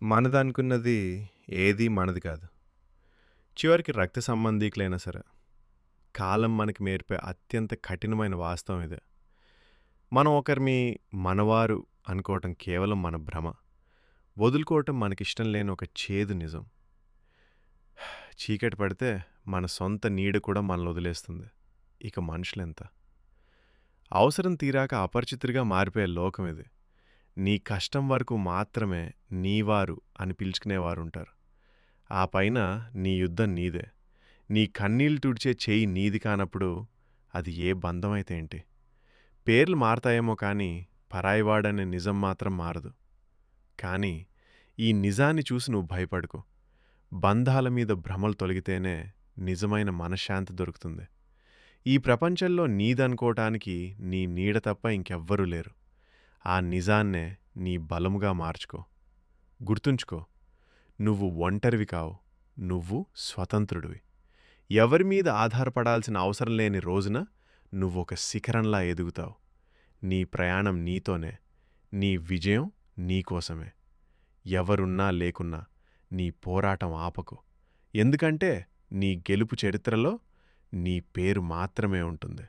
మనదనుకున్నది ఏదీ మనది కాదు. చివరికి రక్త సంబంధీకులైనా సరే, కాలం మనకి నేర్పే అత్యంత కఠినమైన వాస్తవం ఇదే. మనం ఒకరిని మనవారు అనుకోవటం కేవలం మన భ్రమ. వదులుకోవటం మనకిష్టం లేని ఒక చేదు నిజం. చీకటి పడితే మన సొంత నీడ కూడా మనల్ని వదిలేస్తుంది. ఇక మనుషులెంత? అవసరం తీరాక అపరిచితుడిగా మారిపోయే లోకం ఇది. నీ కష్టం వరకు మాత్రమే నీవారు అని పిలుచుకునేవారుంటారు. ఆ పైన నీ యుద్ధం నీదే. నీ కన్నీళ్లు తుడిచే చెయ్యి నీది కానప్పుడు అది ఏ బంధమైతే ఏంటి? పేర్లు మారతాయేమో కానీ పరాయివాడనే నిజం మాత్రం మారదు. కానీ ఈ నిజాన్ని చూసి నువ్వు భయపడకు. బంధాల మీద భ్రమలు తొలగితేనే నిజమైన మనశ్శాంతి దొరుకుతుంది. ఈ ప్రపంచంలో నీదనుకోటానికి నీ నీడ తప్ప ఇంకెవ్వరూ లేరు. ఆ నిజాన్నే నీ బలముగా మార్చుకో. గుర్తుంచుకో, నువ్వు ఒంటరివి కావు. నువ్వు స్వతంత్రుడివి. ఎవరి మీద ఆధారపడాల్సిన అవసరం లేని రోజున నువ్వొక శిఖరంలా ఎదుగుతావు. నీ ప్రయాణం నీతోనే. నీ విజయం నీకోసమే. ఎవరున్నా లేకున్నా నీ పోరాటం ఆపకు. ఎందుకంటే నీ గెలుపు చరిత్రలో నీ పేరు మాత్రమే ఉంటుంది.